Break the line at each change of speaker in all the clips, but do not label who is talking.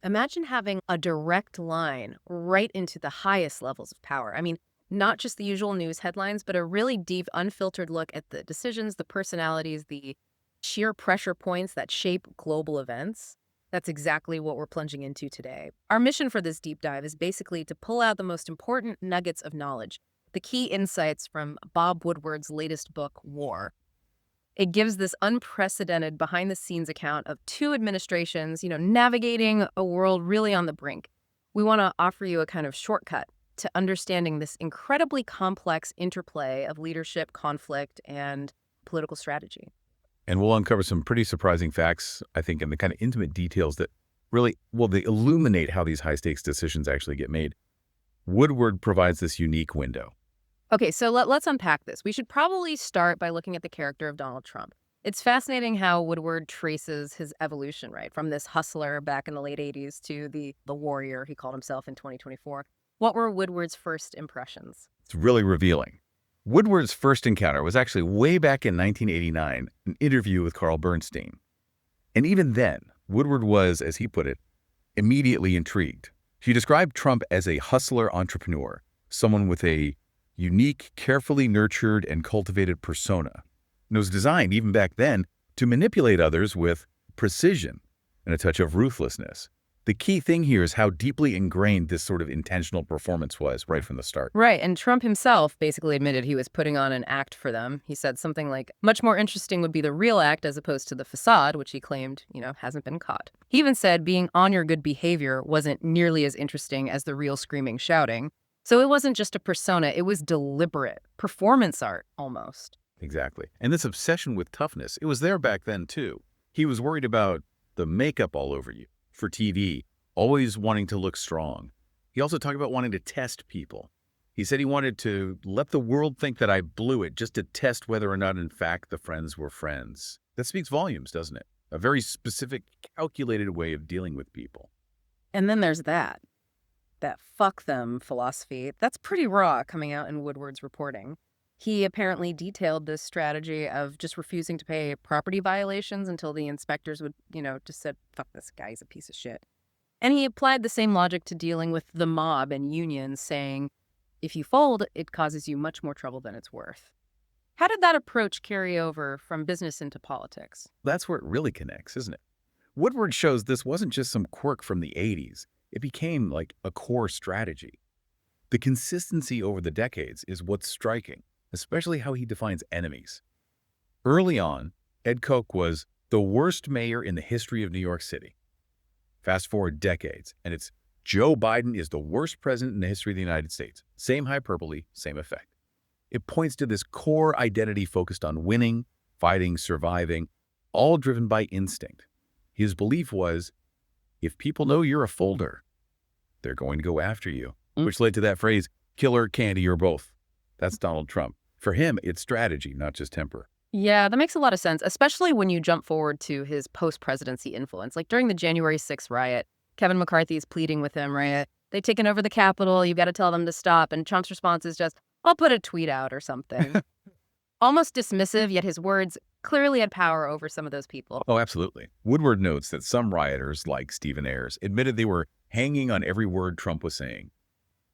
Imagine having a direct line right into the highest levels of power. I mean, not just the usual news headlines, but a really deep, unfiltered look at the decisions, the personalities, the sheer pressure points that shape global events. That's exactly what we're plunging into today. Our mission for this deep dive is basically to pull out the most important nuggets of knowledge, the key insights from Bob Woodward's latest book, War. It gives this unprecedented behind the scenes account of two administrations, navigating a world really on the brink. We want to offer you a kind of shortcut to understanding this incredibly complex interplay of leadership, conflict, and political strategy.
And we'll uncover some pretty surprising facts, I think, and the kind of intimate details that really, well, they illuminate how these high-stakes decisions actually get made. Woodward provides this unique window.
Okay, so let's unpack this. We should probably start by looking at the character of Donald Trump. It's fascinating how Woodward traces his evolution, right? From this hustler back in the late 80s to the warrior he called himself in 2024. What were Woodward's first impressions?
It's really revealing. Woodward's first encounter was actually way back in 1989, an interview with Carl Bernstein. And even then, Woodward was, as he put it, immediately intrigued. He described Trump as a hustler entrepreneur, someone with a unique, carefully nurtured and cultivated persona. And it was designed, even back then, to manipulate others with precision and a touch of ruthlessness. The key thing here is how deeply ingrained this sort of intentional performance was right from the start.
Right, and Trump himself basically admitted he was putting on an act for them. He said something like, much more interesting would be the real act as opposed to the facade, which he claimed, hasn't been caught. He even said being on your good behavior wasn't nearly as interesting as the real screaming shouting. So it wasn't just a persona, it was deliberate, performance art almost.
Exactly. And this obsession with toughness, it was there back then too. He was worried about the makeup all over you for TV, always wanting to look strong. He also talked about wanting to test people. He said he wanted to let the world think that I blew it just to test whether or not, in fact, the friends were friends. That speaks volumes, doesn't it? A very specific, calculated way of dealing with people.
And then there's that fuck them philosophy. That's pretty raw coming out in Woodward's reporting. He apparently detailed this strategy of just refusing to pay property violations until the inspectors would, just said, fuck this guy, he's a piece of shit. And he applied the same logic to dealing with the mob and unions, saying, if you fold, it causes you much more trouble than it's worth. How did that approach carry over from business into politics?
That's where it really connects, isn't it? Woodward shows this wasn't just some quirk from the 80s. It became like a core strategy. The consistency over the decades is what's striking, especially how he defines enemies. Early on, Ed Koch was the worst mayor in the history of New York City. Fast forward decades, and it's Joe Biden is the worst president in the history of the United States. Same hyperbole, same effect. It points to this core identity focused on winning, fighting, surviving, all driven by instinct. His belief was, if people know you're a folder, they're going to go after you, which led to that phrase, killer, candy, or both. That's Donald Trump. For him, it's strategy, not just temper.
Yeah, that makes a lot of sense, especially when you jump forward to his post-presidency influence. Like during the January 6th riot, Kevin McCarthy is pleading with him, right? They've taken over the Capitol. You've got to tell them to stop. And Trump's response is just, I'll put a tweet out or something. Almost dismissive, yet his words clearly had power over some of those people.
Oh, absolutely. Woodward notes that some rioters, like Stephen Ayers, admitted they were hanging on every word Trump was saying.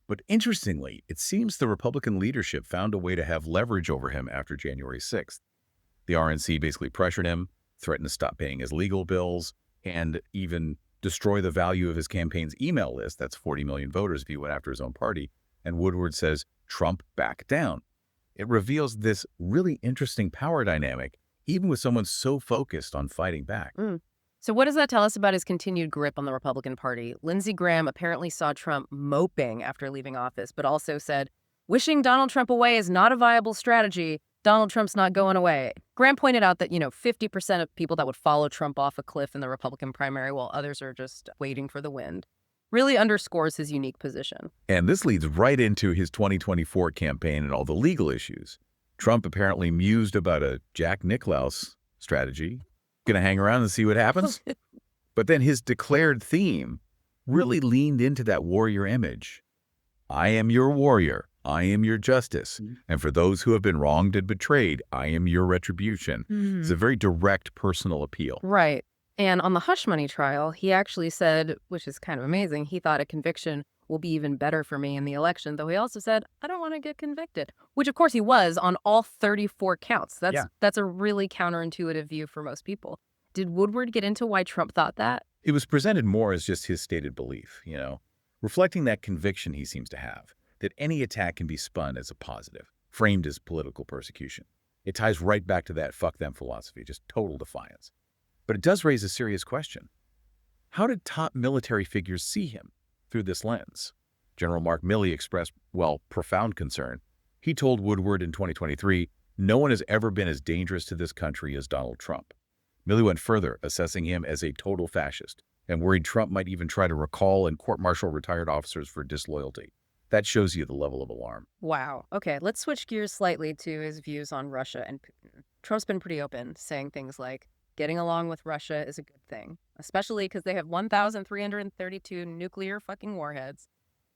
But interestingly, it seems the Republican leadership found a way to have leverage over him after January 6th. The RNC basically pressured him, threatened to stop paying his legal bills, and even destroy the value of his campaign's email list. That's 40 million voters if he went after his own party. And Woodward says, Trump backed down. It reveals this really interesting power dynamic, even with someone so focused on fighting back.
So what does that tell us about his continued grip on the Republican Party? Lindsey Graham apparently saw Trump moping after leaving office, but also said, wishing Donald Trump away is not a viable strategy. Donald Trump's not going away. Graham pointed out that, 50% of people that would follow Trump off a cliff in the Republican primary, while others are just waiting for the wind. Really underscores his unique position.
And this leads right into his 2024 campaign and all the legal issues. Trump apparently mused about a Jack Nicklaus strategy. Going to hang around and see what happens? But then his declared theme really leaned into that warrior image. I am your warrior. I am your justice. And for those who have been wronged and betrayed, I am your retribution. It's a very direct personal appeal.
Right. And on the hush money trial, he actually said, which is kind of amazing, he thought a conviction will be even better for me in the election, though he also said, I don't want to get convicted, which of course he was on all 34 counts. That's
Yeah.
that's a really counterintuitive view for most people. Did Woodward get into why Trump thought that?
It was presented more as just his stated belief, reflecting that conviction he seems to have, that any attack can be spun as a positive, framed as political persecution. It ties right back to that fuck them philosophy, just total defiance. But it does raise a serious question. How did top military figures see him through this lens? General Mark Milley expressed, profound concern. He told Woodward in 2023, no one has ever been as dangerous to this country as Donald Trump. Milley went further, assessing him as a total fascist, and worried Trump might even try to recall and court-martial retired officers for disloyalty. That shows you the level of alarm.
Wow. Okay, let's switch gears slightly to his views on Russia and Putin. Trump's been pretty open, saying things like, getting along with Russia is a good thing, especially because they have 1,332 nuclear fucking warheads.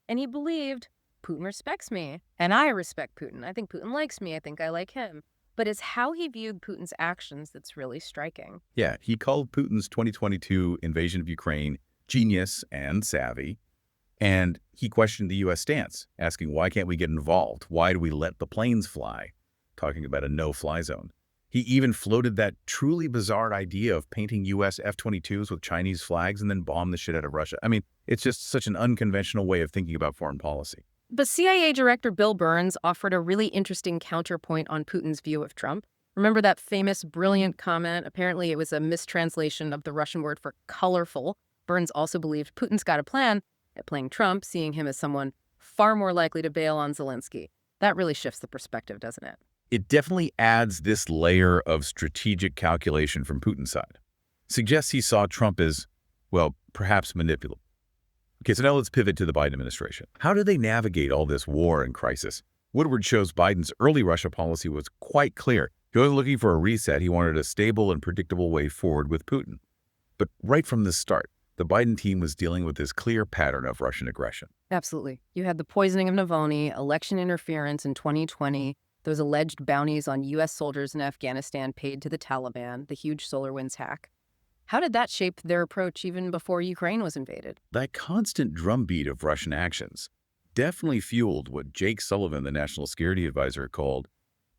And he believed, Putin respects me, and I respect Putin. I think Putin likes me. I think I like him. But it's how he viewed Putin's actions that's really striking.
Yeah, he called Putin's 2022 invasion of Ukraine genius and savvy, and he questioned the U.S. stance, asking, why can't we get involved? Why do we let the planes fly? Talking about a no-fly zone. He even floated that truly bizarre idea of painting U.S. F-22s with Chinese flags and then bomb the shit out of Russia. I mean, it's just such an unconventional way of thinking about foreign policy.
But CIA Director Bill Burns offered a really interesting counterpoint on Putin's view of Trump. Remember that famous, brilliant comment? Apparently it was a mistranslation of the Russian word for colorful. Burns also believed Putin's got a plan at playing Trump, seeing him as someone far more likely to bail on Zelensky. That really shifts the perspective, doesn't it?
It definitely adds this layer of strategic calculation from Putin's side. Suggests he saw Trump as, perhaps manipulative. Okay, so now let's pivot to the Biden administration. How do they navigate all this war and crisis? Woodward shows Biden's early Russia policy was quite clear. He wasn't looking for a reset. He wanted a stable and predictable way forward with Putin. But right from the start, the Biden team was dealing with this clear pattern of Russian aggression.
Absolutely. You had the poisoning of Navalny, election interference in 2020, those alleged bounties on U.S. soldiers in Afghanistan paid to the Taliban, the huge SolarWinds hack. How did that shape their approach even before Ukraine was invaded?
That constant drumbeat of Russian actions definitely fueled what Jake Sullivan, the national security advisor, called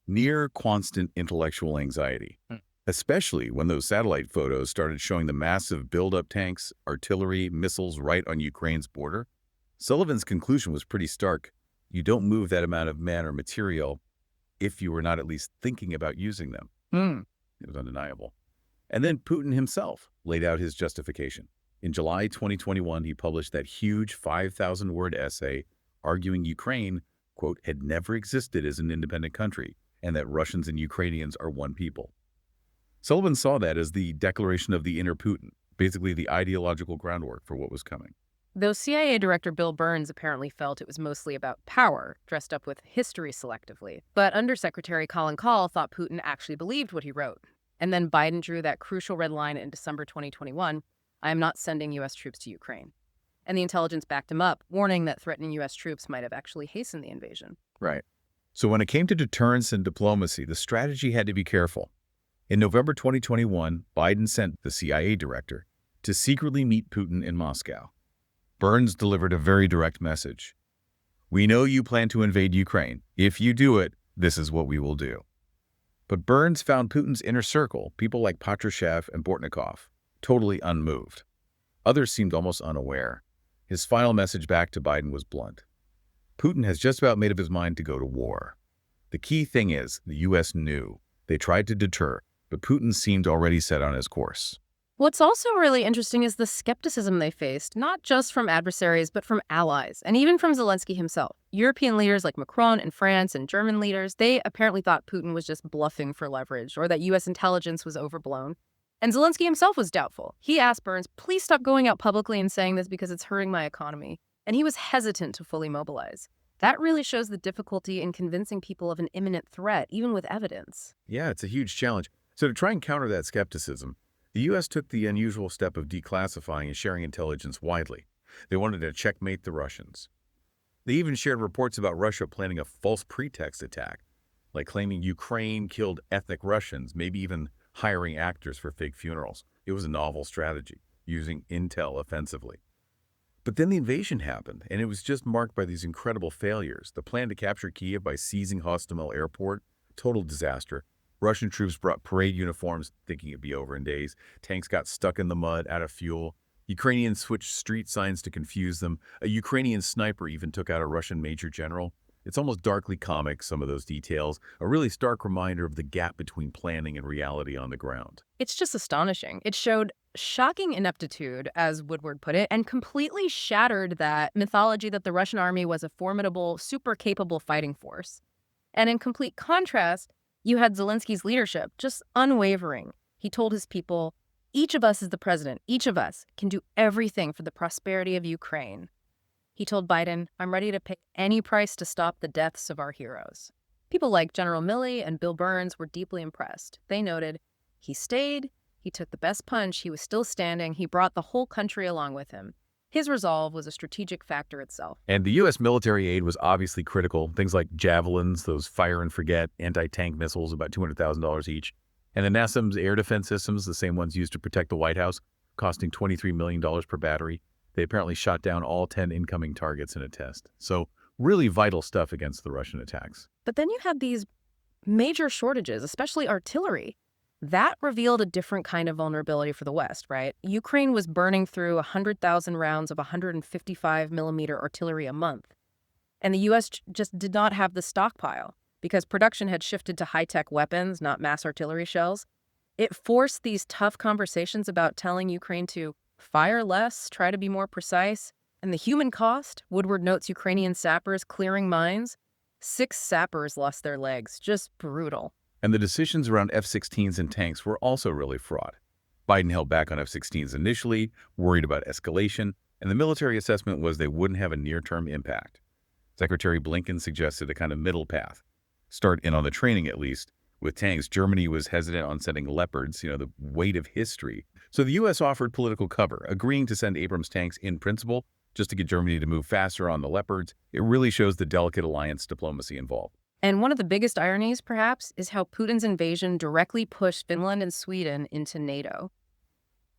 near constant intellectual anxiety, especially when those satellite photos started showing the massive buildup tanks, artillery, missiles right on Ukraine's border. Sullivan's conclusion was pretty stark. You don't move that amount of men or material if you were not at least thinking about using them. It was undeniable. And then Putin himself laid out his justification. In July 2021, he published that huge 5,000-word essay arguing Ukraine, quote, had never existed as an independent country and that Russians and Ukrainians are one people. Sullivan saw that as the declaration of the inner Putin, basically the ideological groundwork for what was coming.
Though CIA Director Bill Burns apparently felt it was mostly about power, dressed up with history selectively. But Undersecretary Colin Kahl thought Putin actually believed what he wrote. And then Biden drew that crucial red line in December 2021, I am not sending U.S. troops to Ukraine. And the intelligence backed him up, warning that threatening U.S. troops might have actually hastened the invasion.
Right. So when it came to deterrence and diplomacy, the strategy had to be careful. In November 2021, Biden sent the CIA director to secretly meet Putin in Moscow. Burns delivered a very direct message. We know you plan to invade Ukraine. If you do it, this is what we will do. But Burns found Putin's inner circle, people like Patrushev and Bortnikov, totally unmoved. Others seemed almost unaware. His final message back to Biden was blunt. Putin has just about made up his mind to go to war. The key thing is, the U.S. knew. They tried to deter, but Putin seemed already set on his course.
What's also really interesting is the skepticism they faced, not just from adversaries, but from allies, and even from Zelensky himself. European leaders like Macron and France and German leaders, they apparently thought Putin was just bluffing for leverage or that U.S. intelligence was overblown. And Zelensky himself was doubtful. He asked Burns, please stop going out publicly and saying this because it's hurting my economy. And he was hesitant to fully mobilize. That really shows the difficulty in convincing people of an imminent threat, even with evidence.
Yeah, it's a huge challenge. So to try and counter that skepticism, the U.S. took the unusual step of declassifying and sharing intelligence widely. They wanted to checkmate the Russians. They even shared reports about Russia planning a false pretext attack, like claiming Ukraine killed ethnic Russians, maybe even hiring actors for fake funerals. It was a novel strategy, using intel offensively. But then the invasion happened, and it was just marked by these incredible failures. The plan to capture Kiev by seizing Hostomel Airport, total disaster. Russian troops brought parade uniforms, thinking it'd be over in days. Tanks got stuck in the mud, out of fuel. Ukrainians switched street signs to confuse them. A Ukrainian sniper even took out a Russian major general. It's almost darkly comic, some of those details, a really stark reminder of the gap between planning and reality on the ground.
It's just astonishing. It showed shocking ineptitude, as Woodward put it, and completely shattered that mythology that the Russian army was a formidable, super capable fighting force. And in complete contrast, you had Zelensky's leadership, just unwavering. He told his people, each of us is the president. Each of us can do everything for the prosperity of Ukraine. He told Biden, I'm ready to pay any price to stop the deaths of our heroes. People like General Milley and Bill Burns were deeply impressed. They noted, he stayed, he took the best punch, he was still standing, he brought the whole country along with him. His resolve was a strategic factor itself.
And the U.S. military aid was obviously critical. Things like javelins, those fire and forget, anti-tank missiles, about $200,000 each. And the NASAMS air defense systems, the same ones used to protect the White House, costing $23 million per battery. They apparently shot down all 10 incoming targets in a test. So really vital stuff against the Russian attacks.
But then you had these major shortages, especially artillery. That revealed a different kind of vulnerability for the West, right? Ukraine was burning through 100,000 rounds of 155 millimeter artillery a month. And the U.S. just did not have the stockpile because production had shifted to high-tech weapons, not mass artillery shells. It forced these tough conversations about telling Ukraine to fire less, try to be more precise. And the human cost, Woodward notes Ukrainian sappers clearing mines. 6 sappers lost their legs. Just brutal.
And the decisions around F-16s and tanks were also really fraught. Biden held back on F-16s initially, worried about escalation, and the military assessment was they wouldn't have a near-term impact. Secretary Blinken suggested a kind of middle path. Start in on the training, at least. With tanks, Germany was hesitant on sending Leopards, the weight of history. So the U.S. offered political cover, agreeing to send Abrams tanks in principle, just to get Germany to move faster on the Leopards. It really shows the delicate alliance diplomacy involved.
And one of the biggest ironies, perhaps, is how Putin's invasion directly pushed Finland and Sweden into NATO.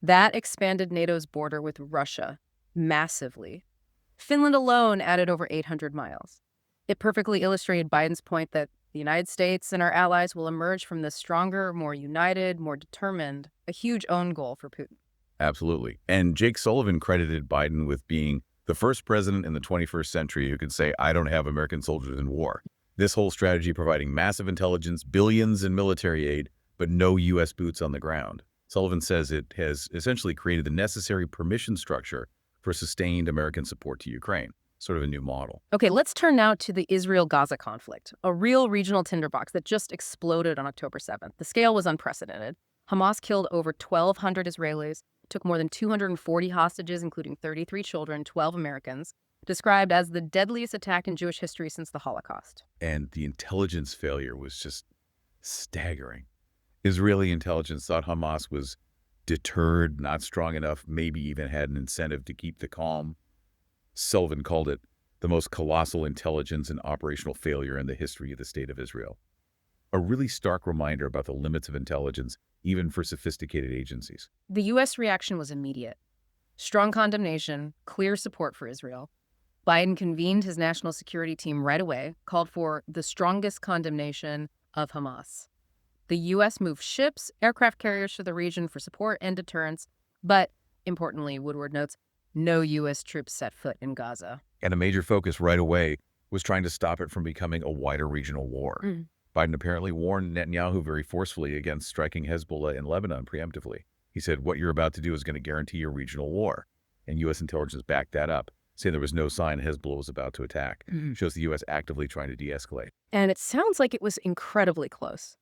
That expanded NATO's border with Russia massively. Finland alone added over 800 miles. It perfectly illustrated Biden's point that the United States and our allies will emerge from this stronger, more united, more determined, a huge own goal for Putin.
Absolutely. And Jake Sullivan credited Biden with being the first president in the 21st century who could say, I don't have American soldiers in war. This whole strategy providing massive intelligence, billions in military aid, but no U.S. boots on the ground. Sullivan says it has essentially created the necessary permission structure for sustained American support to Ukraine, sort of a new model.
Okay, let's turn now to the Israel-Gaza conflict, a real regional tinderbox that just exploded on October 7th. The scale was unprecedented. Hamas killed over 1,200 Israelis, took more than 240 hostages, including 33 children, 12 Americans, described as the deadliest attack in Jewish history since the Holocaust.
And the intelligence failure was just staggering. Israeli intelligence thought Hamas was deterred, not strong enough, maybe even had an incentive to keep the calm. Sullivan called it the most colossal intelligence and operational failure in the history of the State of Israel. A really stark reminder about the limits of intelligence, even for sophisticated agencies.
The U.S. reaction was immediate. Strong condemnation, clear support for Israel. Biden convened his national security team right away, called for the strongest condemnation of Hamas. The U.S. moved ships, aircraft carriers to the region for support and deterrence, but, importantly, Woodward notes, no U.S. troops set foot in Gaza.
And a major focus right away was trying to stop it from becoming a wider regional war. Biden apparently warned Netanyahu very forcefully against striking Hezbollah in Lebanon preemptively. He said, what you're about to do is going to guarantee a regional war. And U.S. intelligence backed that up, saying there was no sign Hezbollah was about to attack. Shows the U.S. actively trying to de-escalate.
And it sounds like it was incredibly close.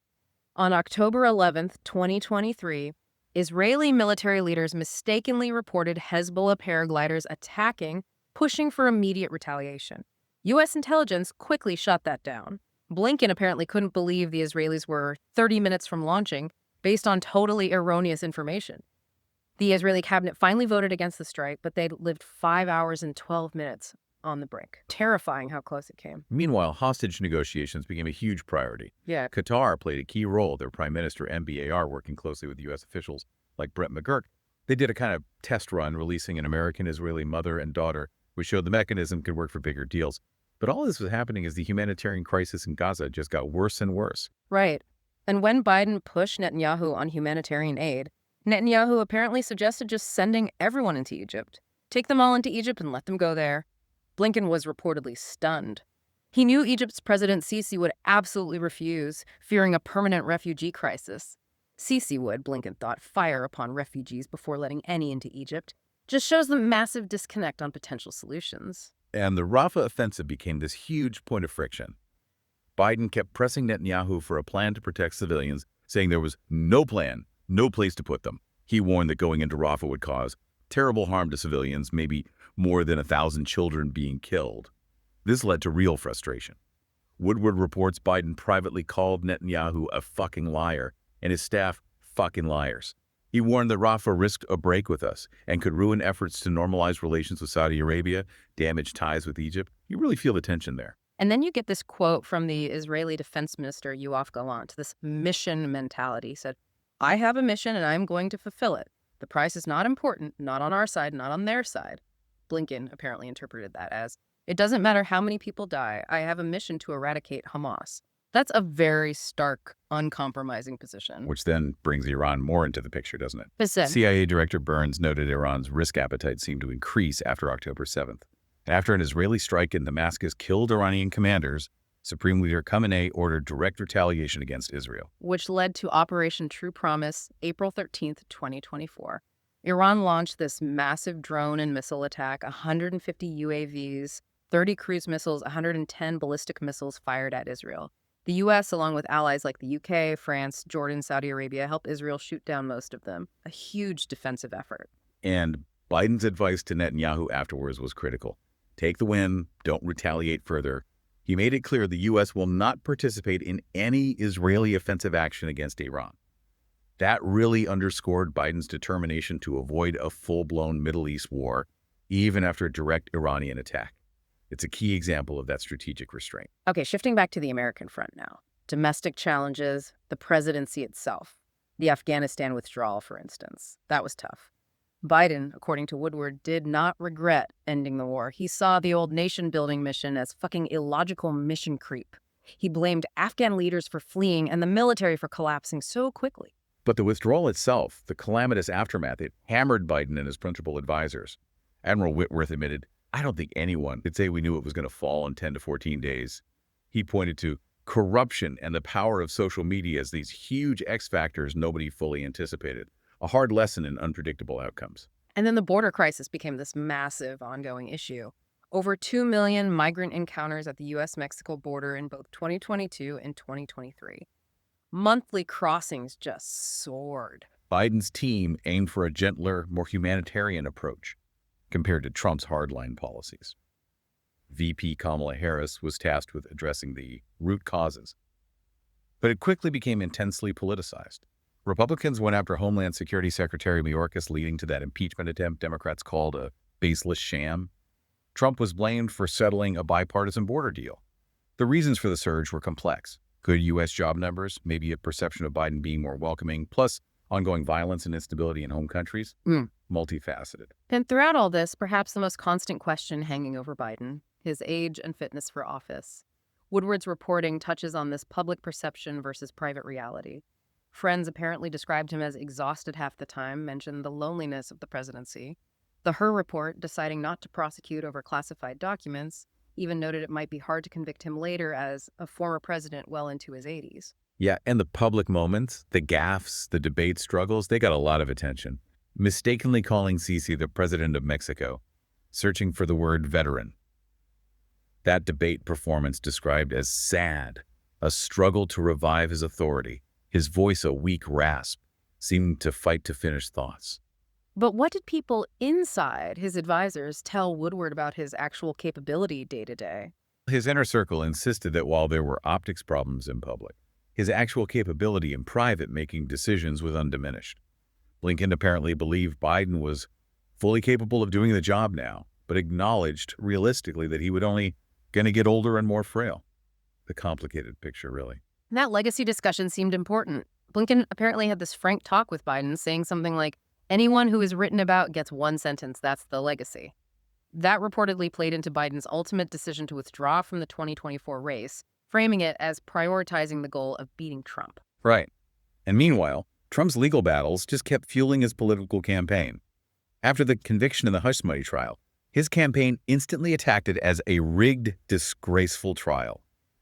On October 11th, 2023, Israeli military leaders mistakenly reported Hezbollah paragliders attacking, pushing for immediate retaliation. U.S. intelligence quickly shut that down. Blinken apparently couldn't believe the Israelis were 30 minutes from launching based on totally erroneous information. The Israeli cabinet finally voted against the strike, but they'd lived 5 hours and 12 minutes on the brink. Terrifying how close it came.
Meanwhile, hostage negotiations became a huge priority.
Yeah.
Qatar played a key role, their Prime Minister MBAR working closely with U.S. officials like Brett McGurk, they did a kind of test run releasing an American-Israeli mother and daughter, which showed the mechanism could work for bigger deals. But all this was happening as the humanitarian crisis in Gaza just got worse and worse.
Right. And when Biden pushed Netanyahu on humanitarian aid, Netanyahu apparently suggested just sending everyone into Egypt. Take them all into Egypt and let them go there. Blinken was reportedly stunned. He knew Egypt's President Sisi would absolutely refuse, fearing a permanent refugee crisis. Sisi would, Blinken thought, fire upon refugees before letting any into Egypt. Just shows the massive disconnect on potential solutions.
And the Rafah offensive became this huge point of friction. Biden kept pressing Netanyahu for a plan to protect civilians, saying there was no plan, no place to put them. He warned that going into Rafah would cause terrible harm to civilians, maybe more than 1,000 children being killed. This led to real frustration. Woodward reports Biden privately called Netanyahu a fucking liar and his staff fucking liars. He warned that Rafah risked a break with us and could ruin efforts to normalize relations with Saudi Arabia, damage ties with Egypt. You really feel the tension there.
And then you get this quote from the Israeli Defense Minister, Yoav Gallant, this mission mentality. He said, "I have a mission and I'm going to fulfill it. The price is not important, not on our side, not on their side." Blinken apparently interpreted that as, "It doesn't matter how many people die, I have a mission to eradicate Hamas." That's a very stark, uncompromising position.
Which then brings Iran more into the picture, doesn't it?
Listen,
CIA Director Burns noted Iran's risk appetite seemed to increase after October 7th. After an Israeli strike in Damascus killed Iranian commanders, Supreme Leader Khamenei ordered direct retaliation against Israel.
which led to Operation True Promise, April 13th, 2024. Iran launched this massive drone and missile attack, 150 UAVs, 30 cruise missiles, 110 ballistic missiles fired at Israel. The U.S., along with allies like the UK, France, Jordan, Saudi Arabia, helped Israel shoot down most of them. A huge defensive effort.
And Biden's advice to Netanyahu afterwards was critical. Take the win, don't retaliate further. He made it clear the U.S. will not participate in any Israeli offensive action against Iran. That really underscored Biden's determination to avoid a full-blown Middle East war, even after a direct Iranian attack. It's a key example of that strategic restraint.
Okay, shifting back to the American front now. Domestic challenges, the presidency itself. The Afghanistan withdrawal, for instance. That was tough. Biden, according to Woodward, did not regret ending the war. He saw the old nation-building mission as fucking illogical mission creep. He blamed Afghan leaders for fleeing and the military for collapsing so quickly.
But the withdrawal itself, the calamitous aftermath, it hammered Biden and his principal advisors. Admiral Whitworth admitted, "I don't think anyone could say we knew it was going to fall in 10 to 14 days. He pointed to corruption and the power of social media as these huge X factors nobody fully anticipated, a hard lesson in unpredictable outcomes.
And then the border crisis became this massive ongoing issue. Over 2 million migrant encounters at the U.S.-Mexico border in both 2022 and 2023. Monthly crossings just soared.
Biden's team aimed for a gentler, more humanitarian approach compared to Trump's hardline policies. VP Kamala Harris was tasked with addressing the root causes. But it quickly became intensely politicized. Republicans went after Homeland Security Secretary Mayorkas, leading to that impeachment attempt Democrats called a baseless sham. Trump was blamed for settling a bipartisan border deal. The reasons for the surge were complex. Good U.S. job numbers, maybe a perception of Biden being more welcoming, plus ongoing violence and instability in home countries. Multifaceted.
And throughout all this, perhaps the most constant question hanging over Biden, his age and fitness for office. Woodward's reporting touches on this public perception versus private reality. Friends apparently described him as exhausted half the time, mentioned the loneliness of the presidency. The Her report, deciding not to prosecute over classified documents, even noted it might be hard to convict him later as a former president well into his 80s.
Yeah, and the public moments, the gaffes, the debate struggles, they got a lot of attention. Mistakenly calling Sisi the president of Mexico, searching for the word veteran. That debate performance described as sad, a struggle to revive his authority, his voice a weak rasp, seeming to fight to finish thoughts.
But what did people inside, his advisors, tell Woodward about his actual capability day to day?
His inner circle insisted that while there were optics problems in public, his actual capability in private making decisions was undiminished. Blinken apparently believed Biden was fully capable of doing the job now, but acknowledged realistically that he would only going to get older and more frail. The complicated picture, really.
That legacy discussion seemed important. Blinken apparently had this frank talk with Biden, saying something like, anyone who is written about gets one sentence. That's the legacy. That reportedly played into Biden's ultimate decision to withdraw from the 2024 race, framing it as prioritizing the goal of beating Trump.
Right. And meanwhile, Trump's legal battles just kept fueling his political campaign. After the conviction in the hush money trial, his campaign instantly attacked it as a rigged, disgraceful trial,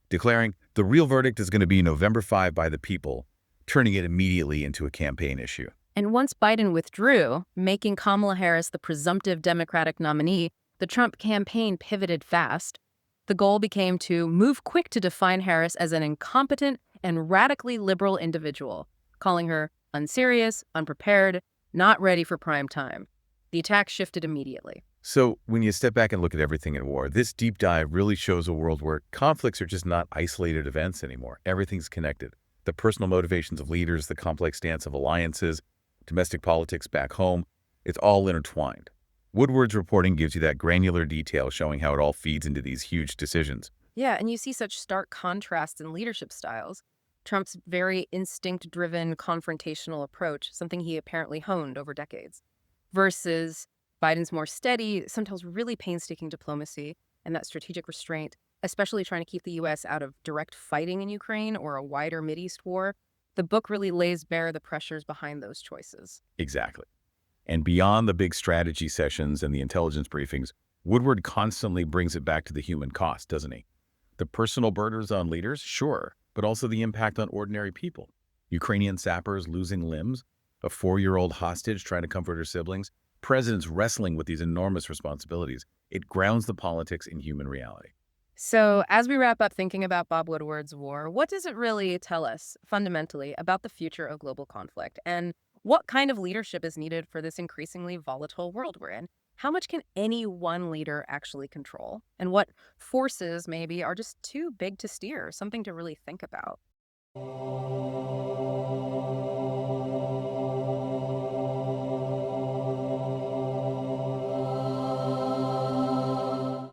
declaring the real verdict is going to be November 5 by the people, turning it immediately into a campaign issue.
And once Biden withdrew, making Kamala Harris the presumptive Democratic nominee, the Trump campaign pivoted fast. The goal became to move quick to define Harris as an incompetent and radically liberal individual, calling her unserious, unprepared, not ready for prime time. The attack shifted immediately.
So when you step back and look at everything in war, this deep dive really shows a world where conflicts are just not isolated events anymore. Everything's connected. The personal motivations of leaders, the complex dance of alliances, domestic politics back home, it's all intertwined. Woodward's reporting gives you that granular detail showing how it all feeds into these huge decisions.
Yeah, and you see such stark contrasts in leadership styles. Trump's very instinct-driven, confrontational approach, something he apparently honed over decades, versus Biden's more steady, sometimes really painstaking diplomacy and that strategic restraint, especially trying to keep the U.S. out of direct fighting in Ukraine or a wider Mideast war. The book really lays bare the pressures behind those choices.
Exactly. And beyond the big strategy sessions and the intelligence briefings, Woodward constantly brings it back to the human cost, doesn't he? The personal burdens on leaders, sure, but also the impact on ordinary people. Ukrainian sappers losing limbs, a 4-year-old hostage trying to comfort her siblings, presidents wrestling with these enormous responsibilities. It grounds the politics in human reality.
So, as we wrap up thinking about Bob Woodward's war, what does it really tell us fundamentally about the future of global conflict? And what kind of leadership is needed for this increasingly volatile world we're in? How much can any one leader actually control? And what forces maybe are just too big to steer? Something to really think about.